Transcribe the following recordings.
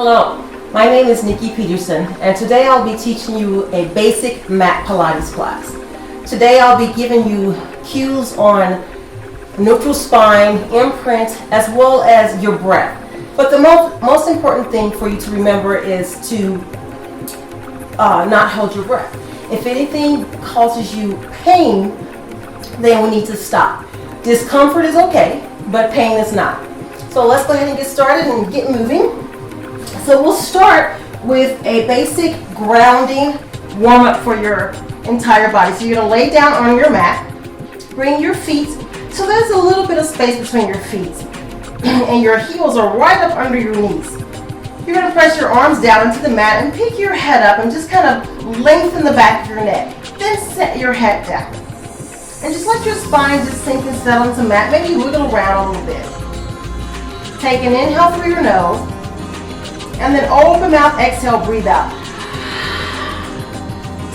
Hello, my name is Nikki Peterson, and today I'll be teaching you a basic Mat Pilates class. Today I'll be giving you cues on neutral spine, imprint, as well as your breath. But the most important thing for you to remember is to not hold your breath. If anything causes you pain, then we need to stop. Discomfort is okay, but pain is not. So let's go ahead and get started and get moving. So we'll start with a basic grounding warm-up for your entire body. So you're going to lay down on your mat, bring your feet, so there's a little bit of space between your feet, and your heels are right up under your knees. You're going to press your arms down into the mat and pick your head up and just kind of lengthen the back of your neck. Then set your head down. And just let your spine just sink and settle into the mat. Maybe wiggle around a little bit. Take an inhale through your nose. And then open mouth, exhale, breathe out.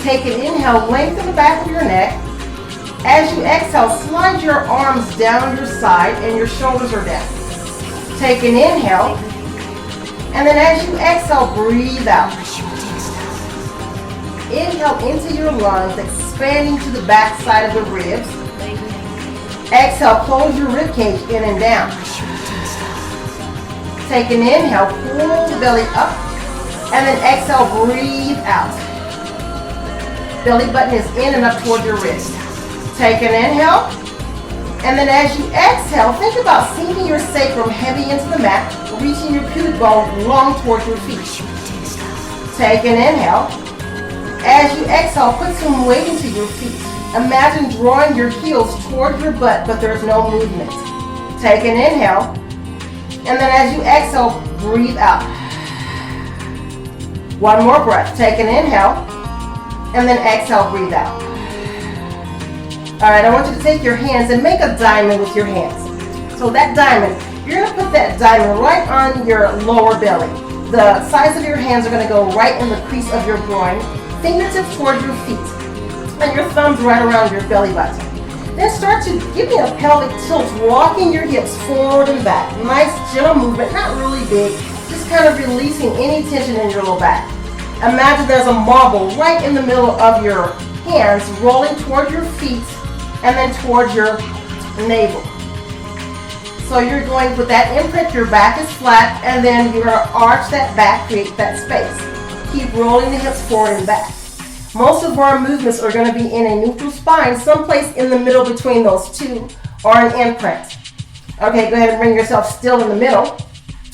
Take an inhale, lengthen the back of your neck. As you exhale, slide your arms down your side and your shoulders are down. Take an inhale. And then as you exhale, breathe out. Inhale into your lungs, expanding to the back side of the ribs. Exhale, close your rib cage in and down. Take an inhale, pull the belly up, and then exhale, breathe out. Belly button is in and up toward your wrist. Take an inhale, and then as you exhale, think about sinking your sacrum heavy into the mat, reaching your pubic bone long towards your feet. Take an inhale. As you exhale, put some weight into your feet. Imagine drawing your heels toward your butt, but there's no movement. Take an inhale. And then as you exhale, breathe out. One more breath. Take an inhale. And then exhale, breathe out. All right, I want you to take your hands and make a diamond with your hands. So that diamond, you're going to put that diamond right on your lower belly. The sides of your hands are going to go right in the crease of your groin. Fingertips toward your feet. And your thumbs right around your belly button. Then start to give me a pelvic tilt, walking your hips forward and back. Nice gentle movement, not really big, just kind of releasing any tension in your low back. Imagine there's a marble right in the middle of your hands, rolling toward your feet and then toward your navel. So you're going with that imprint, your back is flat, and then you're going to arch that back, create that space. Keep rolling the hips forward and back. Most of our movements are going to be in a neutral spine, someplace in the middle between those two, or an imprint. Okay, go ahead and bring yourself still in the middle.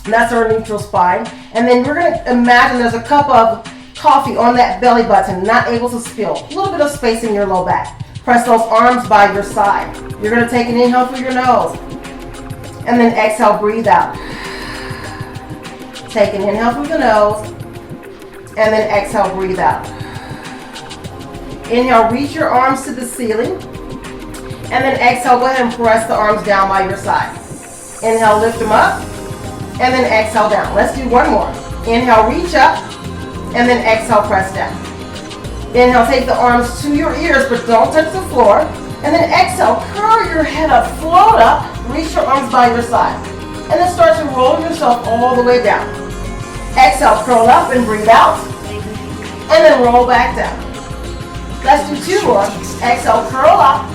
That's our neutral spine. And then we're going to imagine there's a cup of coffee on that belly button, not able to spill. A little bit of space in your low back. Press those arms by your side. You're going to take an inhale through your nose. And then exhale, breathe out. Take an inhale through the nose. And then exhale, breathe out. Inhale, reach your arms to the ceiling. And then exhale, go ahead and press the arms down by your side. Inhale, lift them up. And then exhale down. Let's do one more. Inhale, reach up. And then exhale, press down. Inhale, take the arms to your ears, but don't touch the floor. And then exhale, curl your head up, float up, reach your arms by your side. And then start to roll yourself all the way down. Exhale, curl up and breathe out. And then roll back down. Let's do two more. Exhale, curl up,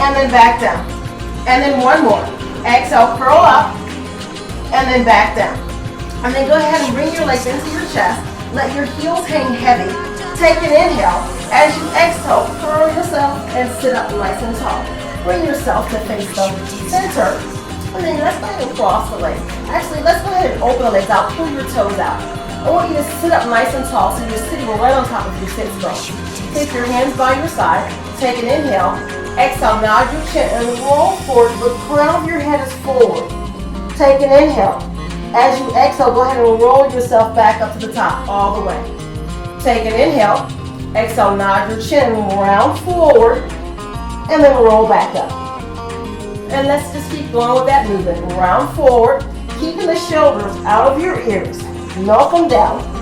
and then back down. And then one more. Exhale, curl up, and then back down. And then go ahead and bring your legs into your chest. Let your heels hang heavy. Take an inhale. As you exhale, curl yourself and sit up nice and tall. Bring yourself to face the center. And then let's go ahead and cross the legs. Actually, let's go ahead and open the legs out. Pull your toes out. I want you to sit up nice and tall so you're sitting right on top of your sit bones. Take your hands by your side. Take an inhale. Exhale, nod your chin and roll forward. The crown of your head is forward. Take an inhale. As you exhale, go ahead and roll yourself back up to the top, all the way. Take an inhale. Exhale, nod your chin, round forward, and then roll back up. And let's just keep going with that movement. Round forward, keeping the shoulders out of your ears. Melt them down.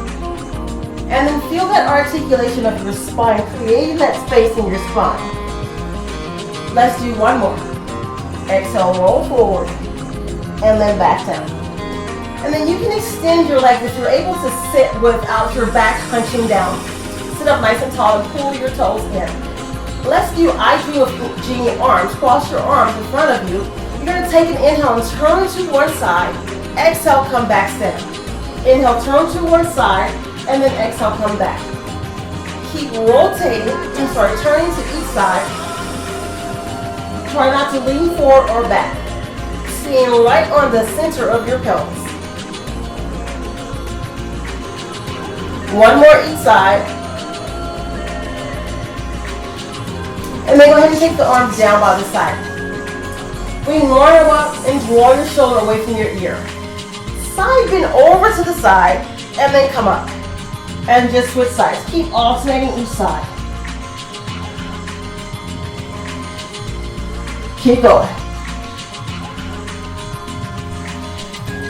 And then feel that articulation of your spine, creating that space in your spine. Let's do one more. Exhale, roll forward, and then back down. And then you can extend your legs if you're able to sit without your back hunching down. Sit up nice and tall and pull your toes in. Let's do I dream of Genie arms. Cross your arms in front of you. You're going to take an inhale and turn to one side. Exhale, come back center. Inhale, turn to one side, and then exhale, come back. Keep rotating, turning to each side. Try not to lean forward or back. Staying right on the center of your pelvis. One more each side. And then go ahead and take the arms down by the side. Bring one arm up and draw your shoulder away from your ear. Side bend over to the side and then come up. And just switch sides. Keep alternating each side. Keep going.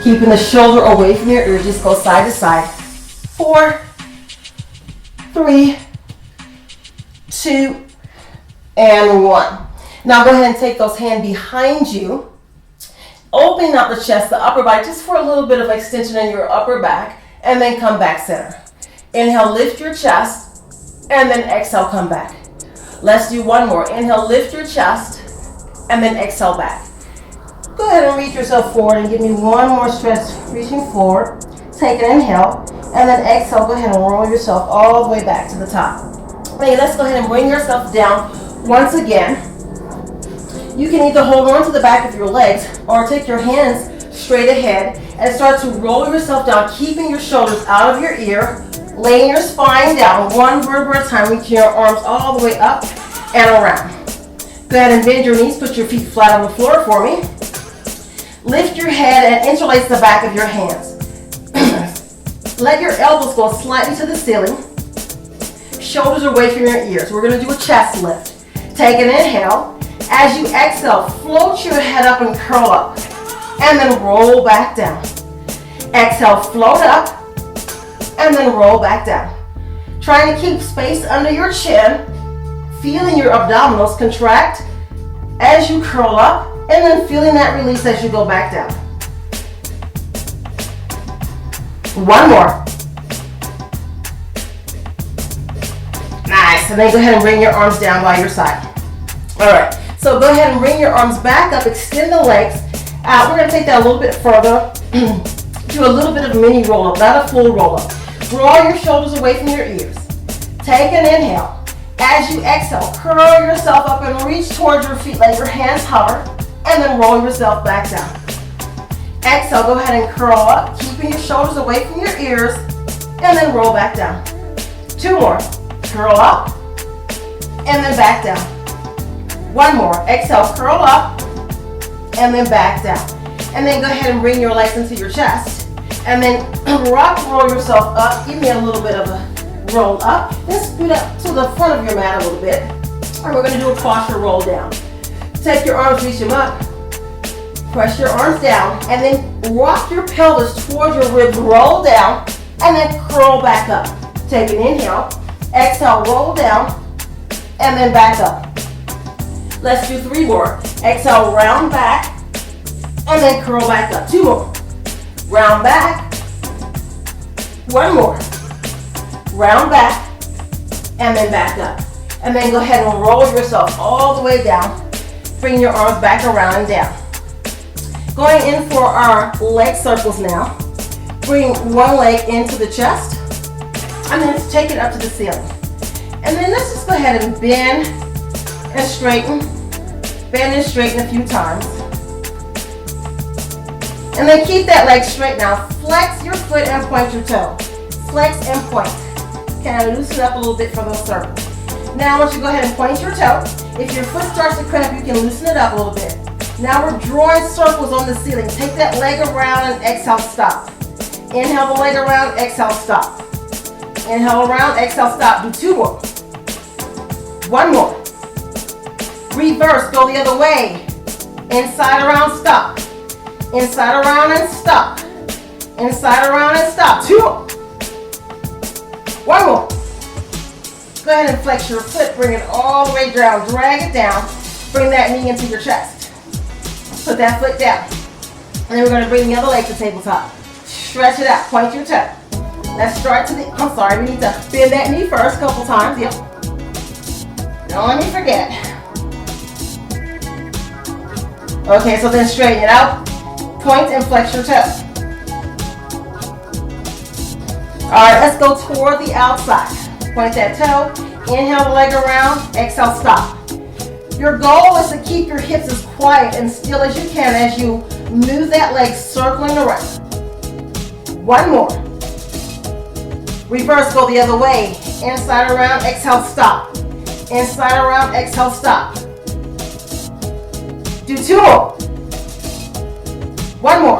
Keeping the shoulder away from your ear. Just go side to side. 4, 3, 2, and 1. Now go ahead and take those hands behind you. Opening up the chest, the upper body, just for a little bit of extension in your upper back, and then come back center. Inhale, lift your chest, and then exhale, come back. Let's do one more. Inhale, lift your chest, and then exhale back. Go ahead and reach yourself forward and give me one more stretch, reaching forward. Take an inhale, and then exhale, go ahead and roll yourself all the way back to the top. Okay, let's go ahead and bring yourself down once again. You can either hold on to the back of your legs or take your hands straight ahead and start to roll yourself down, keeping your shoulders out of your ear, laying your spine down, one vertebra at a time, reaching your arms all the way up and around. Go ahead and bend your knees, put your feet flat on the floor for me. Lift your head and interlace the back of your hands. Let your elbows go slightly to the ceiling. Shoulders away from your ears. We're going to do a chest lift. Take an inhale. As you exhale, float your head up and curl up. And then roll back down. Exhale, float up. And then roll back down. Trying to keep space under your chin. Feeling your abdominals contract as you curl up. And then feeling that release as you go back down. One more. Nice. And then go ahead and bring your arms down by your side. All right. So go ahead and bring your arms back up. Extend the legs out. We're going to take that a little bit further. Do a little bit of mini roll-up, not a full roll-up. Draw your shoulders away from your ears. Take an inhale. As you exhale, curl yourself up and reach towards your feet. Let your hands hover. And then roll yourself back down. Exhale, go ahead and curl up, keeping your shoulders away from your ears, and then roll back down. 2 more. Curl up, and then back down. 1 more. Exhale, curl up, and then back down. And then go ahead and bring your legs into your chest, and then roll yourself up. Give me a little bit of a roll up. Then scoot up to the front of your mat a little bit. And we're going to do a posture roll down. Take your arms, reach them up. Press your arms down, and then rock your pelvis towards your ribs, roll down, and then curl back up. Take an inhale, exhale, roll down, and then back up. Let's do 3 more. Exhale, round back, and then curl back up. 2 more. Round back. 1 more. Round back, and then back up. And then go ahead and roll yourself all the way down. Bring your arms back around and down. Going in for our leg circles now. Bring one leg into the chest, and then take it up to the ceiling. And then let's just go ahead and bend and straighten. Bend and straighten a few times. And then keep that leg straight now. Flex your foot and point your toe. Flex and point. Kind of loosen up a little bit for those circles. Now I want you to go ahead and point your toe. If your foot starts to cramp, you can loosen it up a little bit. Now we're drawing circles on the ceiling. Take that leg around and exhale, stop. Inhale the leg around, exhale, stop. Inhale around, exhale, stop. Do 2 more. 1 more. Reverse, go the other way. Inside around, stop. Inside around and stop. Inside around and stop. 2 more. 1 more. Go ahead and flex your foot, bring it all the way down. Drag it down. Bring that knee into your chest. Put that foot down. And then we're going to bring the other leg to tabletop. Stretch it out. Point your toe. Let's start to the, I'm sorry, we need to bend that knee first a couple times. Yep. Don't let me forget. Okay, so then straighten it out. Point and flex your toe. Alright, let's go toward the outside. Point that toe. Inhale the leg around. Exhale, stop. Your goal is to keep your hips as quiet and still as you can as you move that leg circling around. One more. Reverse, go the other way. Inside around, exhale, stop. Inside around, exhale, stop. Do two more. One more.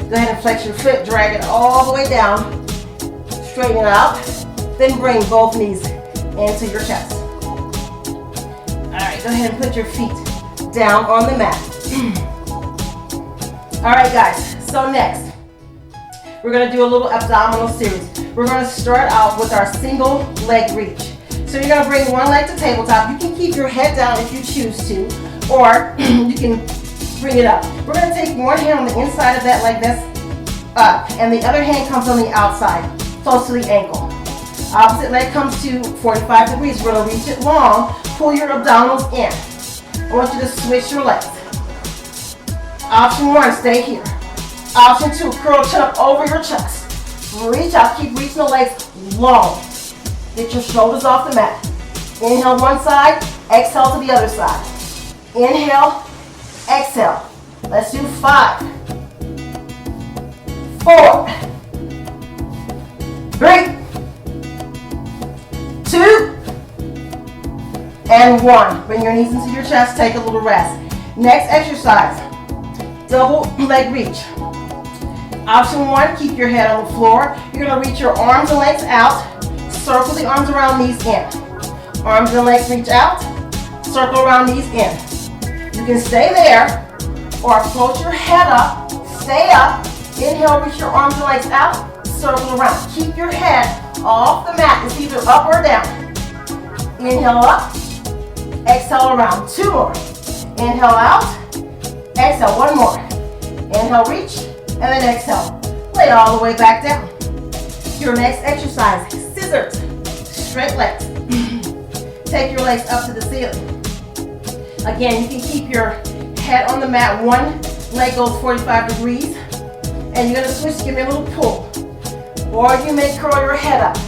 Go ahead and flex your foot, drag it all the way down. Straighten it out. Then bring both knees into your chest. Alright, go ahead and put your feet down on the mat. Alright guys, so next, we're going to do a little abdominal series. We're going to start out with our single leg reach. So you're going to bring one leg to tabletop. You can keep your head down if you choose to, or you can bring it up. We're going to take one hand on the inside of that leg that's up, and the other hand comes on the outside, close to the ankle. Opposite leg comes to 45 degrees. We're going to reach it long. Pull your abdominals in. I want you to switch your legs. Option one, stay here. Option two, curl chin up over your chest. Reach out, keep reaching the legs long. Get your shoulders off the mat. Inhale one side, exhale to the other side. Inhale, exhale. Let's do 5, 4, 3, 2, and 1. Bring your knees into your chest, take a little rest. Next exercise, double leg reach. Option one, keep your head on the floor. You're going to reach your arms and legs out. Circle the arms around, knees in. Arms and legs reach out. Circle around, knees in. You can stay there or float your head up. Stay up. Inhale, reach your arms and legs out. Circle around. Keep your head off the mat. It's either up or down. Inhale up. Exhale around. 2 more. Inhale out. Exhale. 1 more. Inhale, reach. And then exhale. Lay it all the way back down. Your next exercise, scissors. Straight legs. Take your legs up to the ceiling. Again, you can keep your head on the mat. One leg goes 45 degrees. And you're going to switch, give me a little pull. Or you may curl your head up.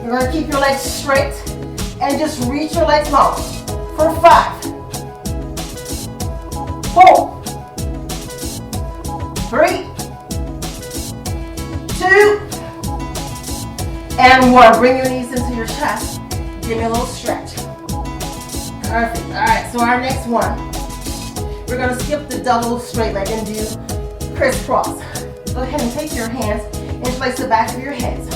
You're going to keep your legs straight and just reach your legs long. For 5, 4, 3, 2, and 1. Bring your knees into your chest. Give me a little stretch. Perfect. All right, so our next one, we're going to skip the double straight leg and do crisscross. Go ahead and take your hands and place the back of your heads.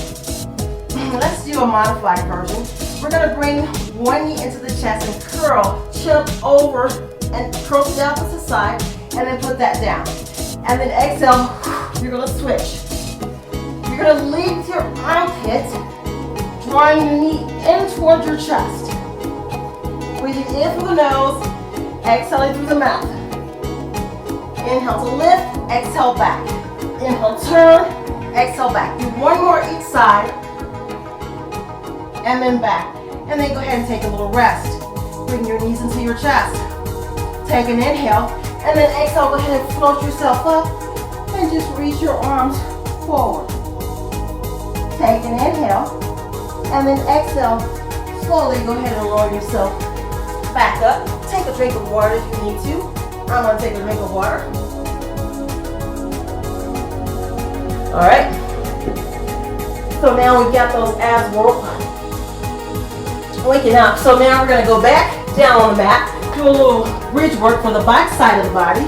Let's do a modified version. We're going to bring one knee into the chest and curl, chin up over, and curl to the opposite side, and then put that down. And then exhale, you're going to switch. You're going to lead to your armpit, drawing your knee in towards your chest. Breathing in through the nose, exhaling through the mouth. Inhale to lift, exhale back. Inhale, turn, exhale back. Do 1 more each side, and then back. And then go ahead and take a little rest. Bring your knees into your chest. Take an inhale, and then exhale, go ahead and float yourself up, and just reach your arms forward. Take an inhale, and then exhale, slowly go ahead and lower yourself back up. Take a drink of water if you need to. I'm going to take a drink of water. All right. So now we've got those abs waking up. So now we're going to go back down on the mat, do a little bridge work for the back side of the body.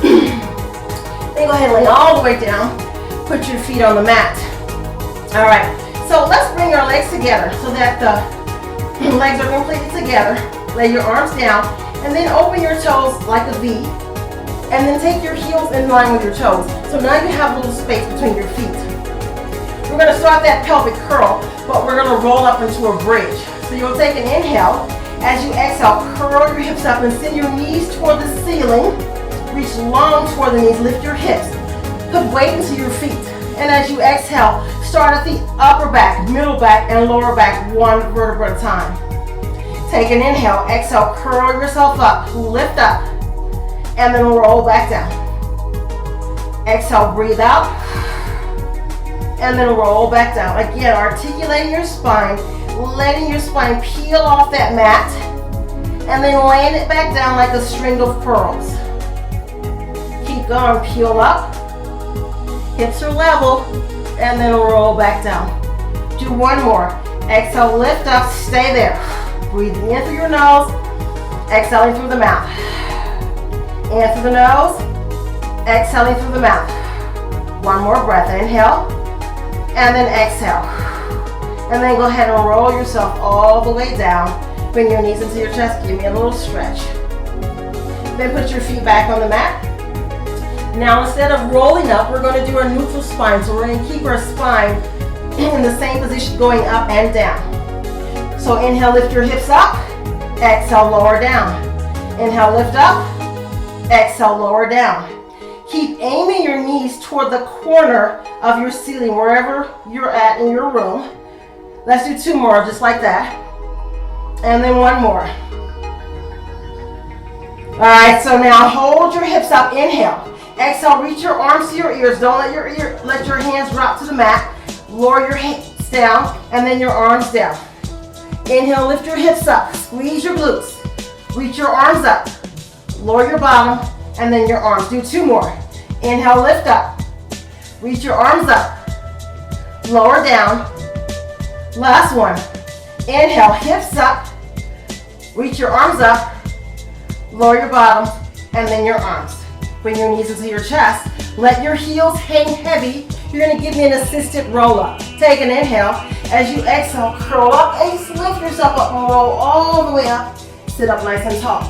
Then go ahead and lay all the way down. Put your feet on the mat. All right. So let's bring our legs together so that the legs are completely together. Lay your arms down and then open your toes like a V. And then take your heels in line with your toes. So now you have a little space between your feet. We're going to start that pelvic curl, but we're going to roll up into a bridge. So you'll take an inhale. As you exhale, curl your hips up and send your knees toward the ceiling. Reach long toward the knees. Lift your hips. Put weight into your feet. And as you exhale, start at the upper back, middle back, and lower back, one vertebra at a time. Take an inhale, exhale, curl yourself up, lift up, and then roll back down. Exhale, breathe out, and then roll back down. Again, articulating your spine, letting your spine peel off that mat, and then laying it back down like a string of pearls. Keep going, peel up, hips are level, and then roll back down. Do one more. Exhale, lift up, stay there. Breathing in through your nose, exhaling through the mouth. In through the nose, exhaling through the mouth. One more breath. Inhale, and then exhale. And then go ahead and roll yourself all the way down. Bring your knees into your chest. Give me a little stretch. Then put your feet back on the mat. Now instead of rolling up, we're going to do our neutral spine. So we're going to keep our spine in the same position going up and down. So inhale, lift your hips up. Exhale, lower down. Inhale, lift up. Exhale, lower down. Keep aiming your knees toward the corner of your ceiling, wherever you're at in your room. Let's do two more, just like that. And then one more. All right, so now hold your hips up. Inhale. Exhale, reach your arms to your ears. Don't let your hands drop to the mat. Lower your hips down and then your arms down. Inhale, lift your hips up. Squeeze your glutes. Reach your arms up. Lower your bottom and then your arms. Do two more. Inhale, lift up. Reach your arms up. Lower down. Last one. Inhale, hips up. Reach your arms up. Lower your bottom and then your arms. Bring your knees into your chest. Let your heels hang heavy. You're going to give me an assisted roll up. Take an inhale. As you exhale, curl up and lift yourself up and roll all the way up. Sit up nice and tall.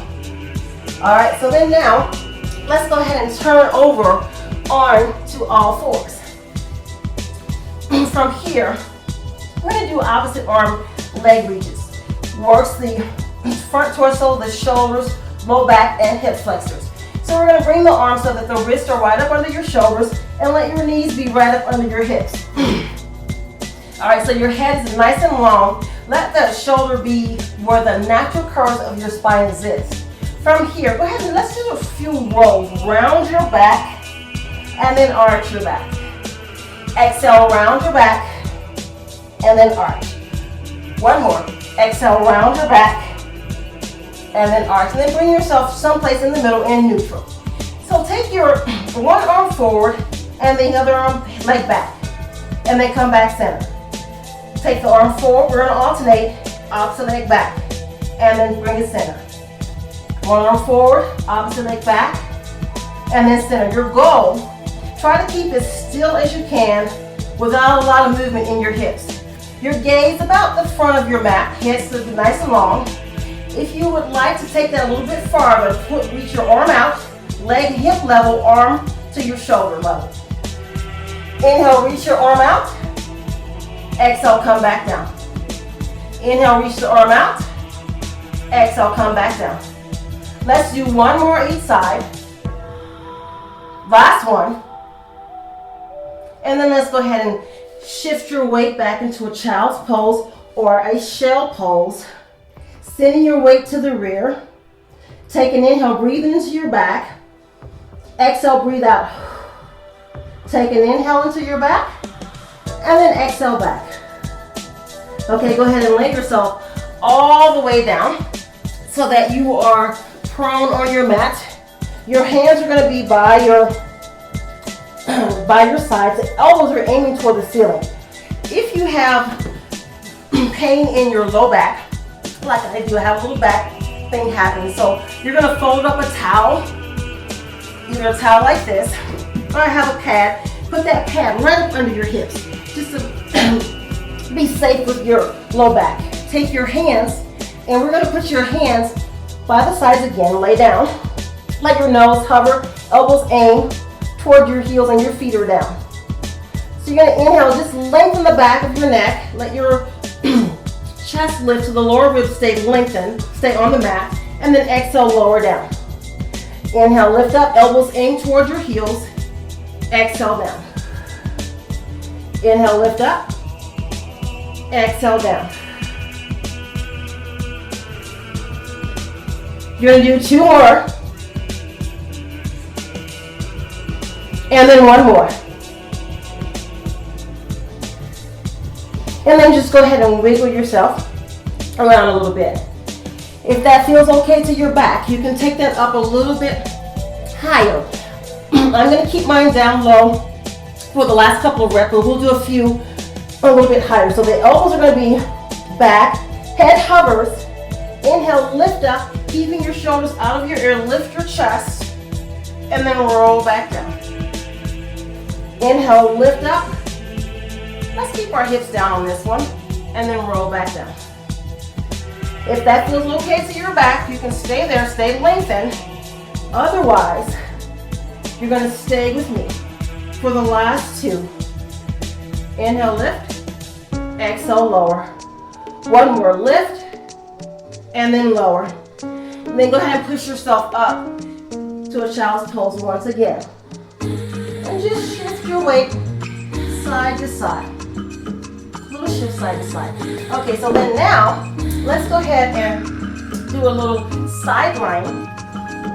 All right, so then now, let's go ahead and turn over on to all fours. From here, we're going to do opposite arm leg reaches. Works the front torso, the shoulders, low back, and hip flexors. So we're going to bring the arms so that the wrists are right up under your shoulders and let your knees be right up under your hips. All right, so your head is nice and long. Let that shoulder be where the natural curves of your spine exists. From here, go ahead and let's do a few rolls. Round your back and then arch your back. Exhale, round your back and then arch. One more. Exhale, round your back and then arch. And then bring yourself someplace in the middle in neutral. So take your one arm forward and the other arm leg back. And then come back center. Take the arm forward. We're going to alternate opposite leg back. And then bring it center. One arm forward, opposite leg back, and then center. Your goal, try to keep as still as you can without a lot of movement in your hips. Your gaze about the front of your mat, hips are nice and long. If you would like to take that a little bit farther, reach your arm out, leg hip level, arm to your shoulder level. Inhale, reach your arm out. Exhale, come back down. Inhale, reach the arm out. Exhale, come back down. Let's do one more each side. Last one. And then let's go ahead and shift your weight back into a child's pose or a shell pose. Sending your weight to the rear. Take an inhale, breathe into your back. Exhale, breathe out. Take an inhale into your back. And then exhale back. Okay, go ahead and lay yourself all the way down so that you are prone on your mat. Your hands are going to be by your sides. The elbows are aiming toward the ceiling. If you have pain in your low back, like I do, I have a little back thing happen. So you're going to fold up a towel, either a towel like this, or I have a pad. Put that pad right up under your hips, just to be safe with your low back. Take your hands, and we're going to put your hands by the sides again. Lay down. Let your nose hover, elbows aim toward your heels, and your feet are down. So you're going to inhale, just lengthen the back of your neck. Let your chest lift so the lower ribs stay lengthened, stay on the mat, and then exhale, lower down. Inhale, lift up, elbows aim toward your heels. Exhale down. Inhale, lift up. Exhale down. You're going to do 2 more. And then 1 more. And then just go ahead and wiggle yourself around a little bit. If that feels okay to your back, you can take that up a little bit higher. I'm going to keep mine down low for the last couple of reps, but we'll do a few a little bit higher. So the elbows are going to be back, head hovers. Inhale, lift up, keeping your shoulders out of your ear, lift your chest, and then roll back down. Inhale, lift up. Let's keep our hips down on this one, and then roll back down. If that feels okay to your back, you can stay there, stay lengthened. Otherwise, you're going to stay with me for the last 2. Inhale, lift. Exhale, lower. 1 more, lift, and then lower. And then go ahead and push yourself up to a child's pose once again. And just shift your weight side to side. Little shift side to side. Okay, so then now, let's go ahead and do a little side line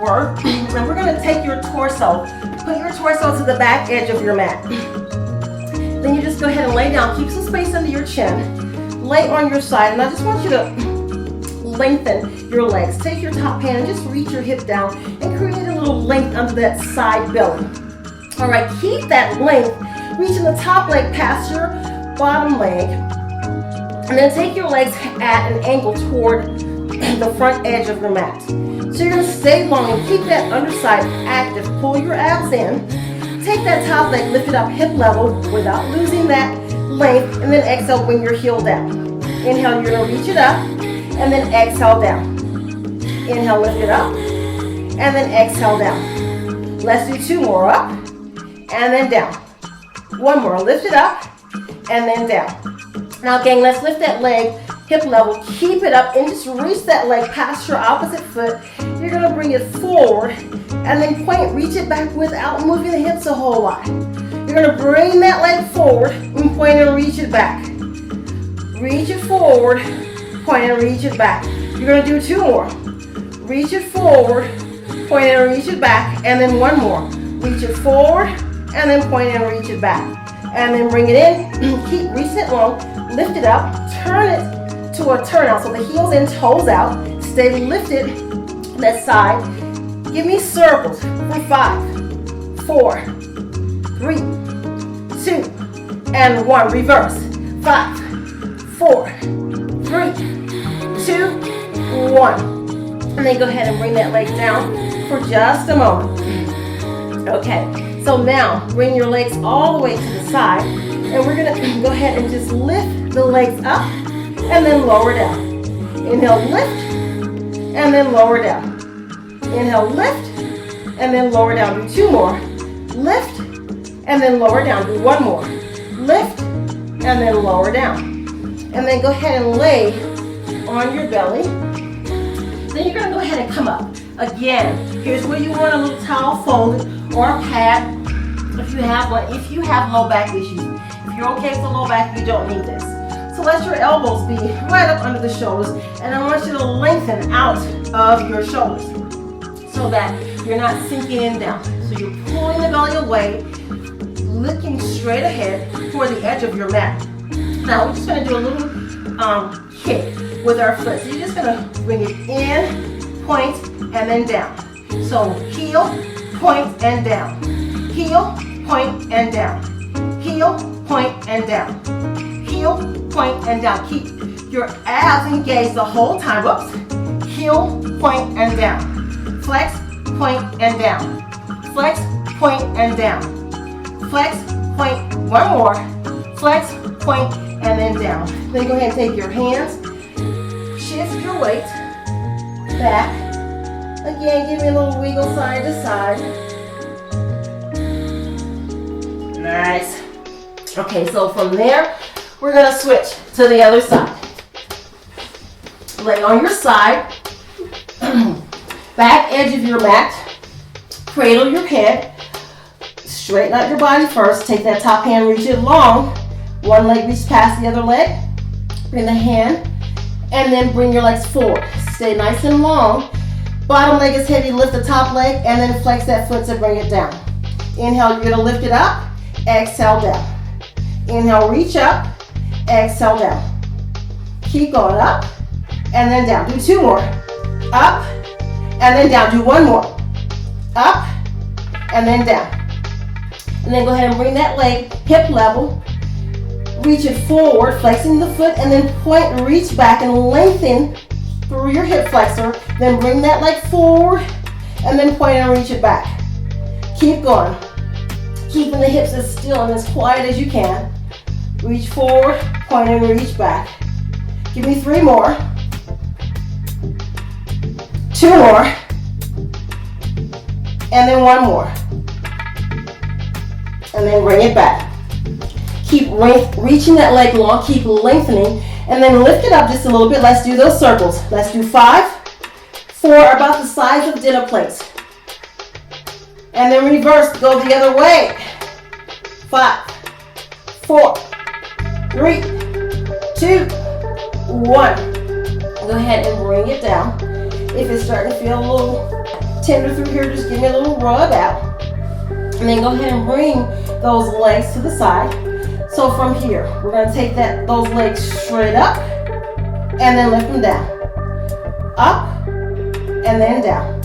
work. And we're going to take your torso, put your torso to the back edge of your mat. Then you just go ahead and lay down. Keep some space under your chin. Lay on your side. And I just want you to lengthen your legs. Take your top hand and just reach your hip down and create a little length under that side belly. All right, keep that length. Reaching the top leg past your bottom leg. And then take your legs at an angle toward the front edge of your mat. So you're going to stay long and keep that underside active. Pull your abs in. Take that top leg, lift it up hip level without losing that length. And then exhale, bring your heel down. Inhale, you're going to reach it up. And then exhale down. Inhale, lift it up. And then exhale down. Let's do 2 more. Up. And then down. 1 more. Lift it up. And then down. Now gang, let's lift that leg hip level. Keep it up and just reach that leg past your opposite foot. You're going to bring it forward and then point, reach it back without moving the hips a whole lot. You're going to bring that leg forward and point and reach it back. Reach it forward, point and reach it back. You're going to do 2 more. Reach it forward, point and reach it back, and then 1 more. Reach it forward and then point and reach it back. And then bring it in, keep reaching it long, lift it up, turn it to a turnout. So the heels in, toes out, stay lifted, that side. Give me circles for 5, 4, 3, 2, and 1. Reverse. 5, 4, 3, 2, 1. And then go ahead and bring that leg down for just a moment. Okay. So now, bring your legs all the way to the side, and we're going to go ahead and just lift the legs up, and then lower down. Inhale, lift, and then lower down. Inhale, lift, and then lower down. Do 2 more. Lift, and then lower down. Do 1 more. Lift, and then lower down. And then go ahead and lay on your belly. Then you're going to go ahead and come up. Again, here's where you want a little towel folded or a pad if you have one. If you have low back issues, if you're okay with the low back, you don't need this. So let your elbows be right up under the shoulders, and I want you to lengthen out of your shoulders so that you're not sinking in down. So you're pulling the belly away, looking straight ahead toward the edge of your mat. Now we're just going to do a little kick with our foot. So you're just going to bring it in, point, and then down. So heel, point, and down. Heel, point, and down. Heel, point, and down. Heel, point, and down. Keep your abs engaged the whole time. Whoops. Heel, point, and down. Flex, point, and down. Flex, point, and down. Flex, point, 1 more. Flex, point, and then down. Then go ahead and take your hands, shift your weight back. Again, give me a little wiggle side to side. Nice. Okay, so from there, we're going to switch to the other side. Lay on your side, back edge of your mat, cradle your head, Straighten out your body first. Take that top hand, reach it long. One leg reach past the other leg. Bring the hand, and then bring your legs forward. Stay nice and long. Bottom leg is heavy, lift the top leg, and then flex that foot to bring it down. Inhale, you're gonna lift it up. Exhale, down. Inhale, reach up. Exhale, down. Keep going up, and then down. Do two more. Up, and then down. Do one more. Up, and then down. And then go ahead and bring that leg hip level. Reach it forward, flexing the foot, and then point, reach back and lengthen through your hip flexor. Then bring that leg forward, and then point and reach it back. Keep going. Keeping the hips as still and as quiet as you can. Reach forward, point and reach back. Give me three more. Two more. And then one more. And then bring it back. Keep reaching that leg long, keep lengthening, and then lift it up just a little bit. Let's do those circles. Let's do 5. 4 are about the size of dinner plates. And then reverse, go the other way. 5, 4, 3, 2, 1. Go ahead and bring it down. If it's starting to feel a little tender through here, just give me a little rub out. And then go ahead and bring those legs to the side. So from here, we're going to take those legs straight up and then lift them down. Up and then down.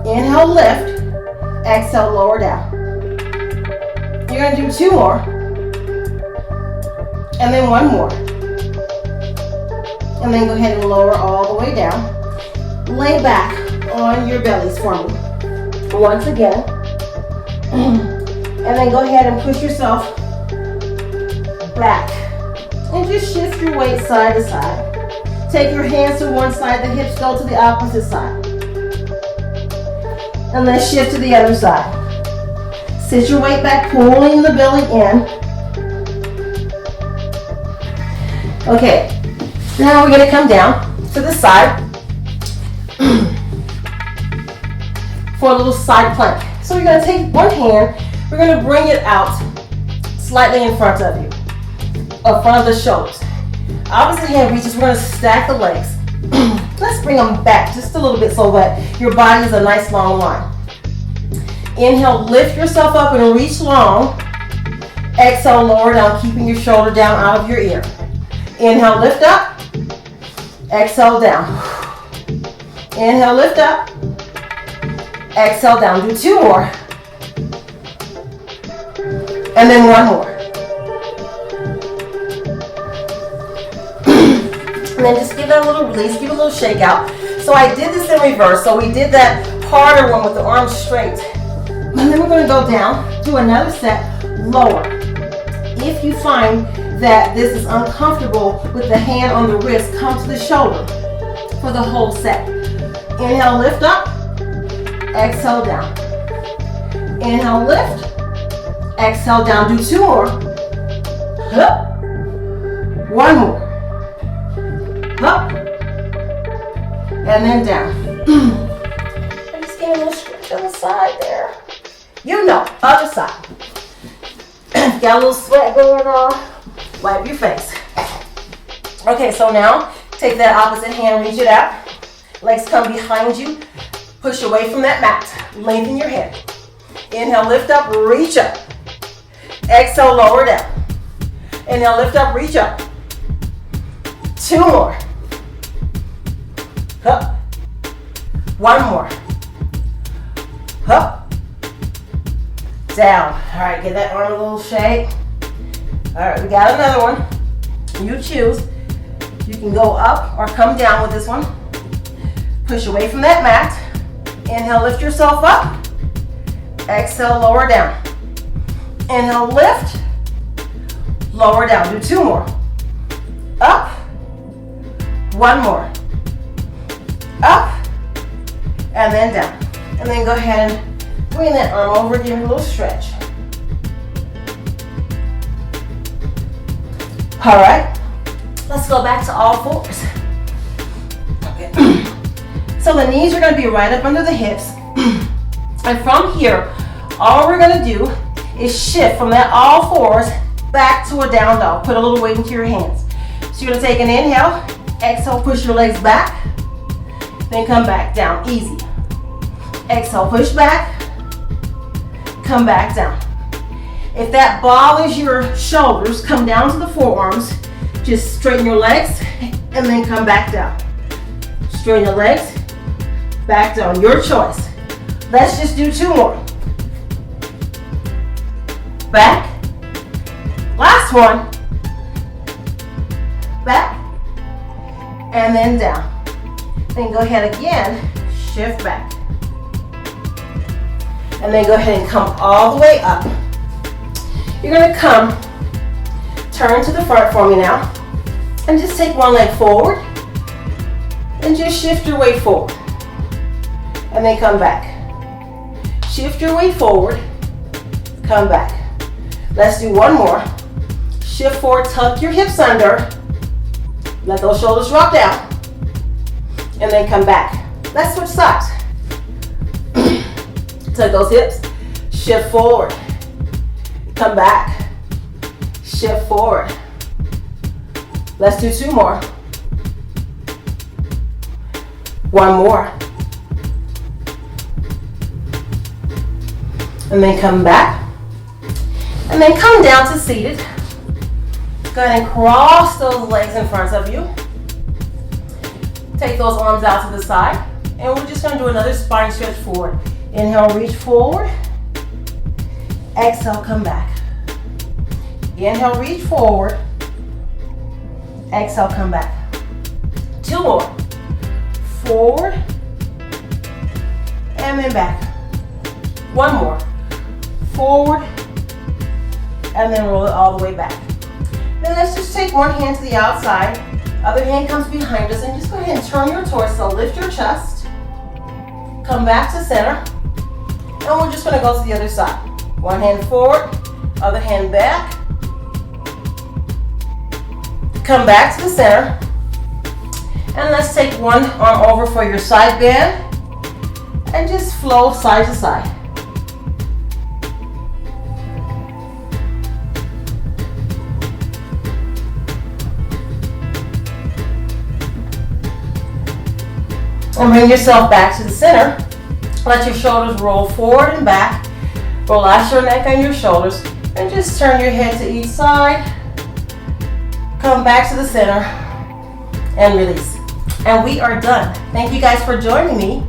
Inhale, lift. Exhale, lower down. You're going to do 2 more. And then 1 more. And then go ahead and lower all the way down. Lay back on your bellies for me. Once again. And then go ahead and push yourself back. And just shift your weight side to side. Take your hands to one side, the hips go to the opposite side. And then shift to the other side. Sit your weight back, pulling the belly in. Okay, now we're going to come down to the side for a little side plank. So you're going to take one hand, we're going to bring it out slightly in front of you, in front of the shoulders. Opposite hand reaches, we're going to stack the legs. Let's bring them back just a little bit so that your body is a nice long line. Inhale, lift yourself up and reach long. Exhale, lower down, keeping your shoulder down out of your ear. Inhale, lift up. Exhale, down. Inhale, lift up. Exhale, down. Do 2 more. And then 1 more. And then just give that a little release, give it a little shake out. So I did this in reverse. So we did that harder one with the arms straight. And then we're going to go down, do another set, lower. If you find that this is uncomfortable with the hand on the wrist, come to the shoulder for the whole set. Inhale, lift up. Exhale, down. Inhale, lift. Exhale, down. Do 2 more. Hup. 1 more. Up, and then down. I'm just getting a little stretch on the side there. You know, other side. Got a little sweat going on. Wipe your face. Okay, so now take that opposite hand, reach it out. Legs come behind you. Push away from that mat. Lengthen your head. Inhale, lift up, reach up. Exhale, lower down. Inhale, lift up, reach up. 2 more. Up. 1 more. Up. Down. All right, give that arm a little shake. All right, we got another one. You choose. You can go up or come down with this one. Push away from that mat. Inhale, lift yourself up. Exhale, lower down. Inhale, lift. Lower down. Do 2 more. Up. 1 more. Up. And then down. And then go ahead and bring that arm over, give it a little stretch. All right. Let's go back to all fours. Okay. So the knees are going to be right up under the hips. And from here, all we're going to do is shift from that all fours back to a down dog. Put a little weight into your hands. So you're gonna take an inhale, exhale, push your legs back, then come back down, easy. Exhale, push back, come back down. If that bothers your shoulders, come down to the forearms, just straighten your legs and then come back down. Straighten your legs, back down, your choice. Let's just do 2 more. Back, last one, back, and then down. Then go ahead again, shift back. And then go ahead and come all the way up. You're gonna come, turn to the front for me now, and just take one leg forward, and just shift your weight forward. And then come back. Shift your weight forward, come back. Let's do 1 more. Shift forward, tuck your hips under, let those shoulders drop down, and then come back. Let's switch sides. Tuck those hips, shift forward, come back, shift forward. Let's do 2 more. 1 more. And then come back. And then come down to seated. Go ahead and cross those legs in front of you. Take those arms out to the side. And we're just going to do another spine stretch forward. Inhale, reach forward. Exhale, come back. Inhale, reach forward. Exhale, come back. 2 more. Forward. And then back. 1 more. Forward. And then roll it all the way back. Then let's just take one hand to the outside. Other hand comes behind us. And just go ahead and turn your torso. Lift your chest. Come back to center. And we're just going to go to the other side. One hand forward, other hand back. Come back to the center. And let's take one arm over for your side bend. And just flow side to side. And bring yourself back to the center. Let your shoulders roll forward and back. Relax your neck and your shoulders. And just turn your head to each side. Come back to the center. And release. And we are done. Thank you guys for joining me.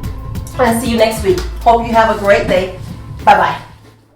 And see you next week. Hope you have a great day. Bye-bye.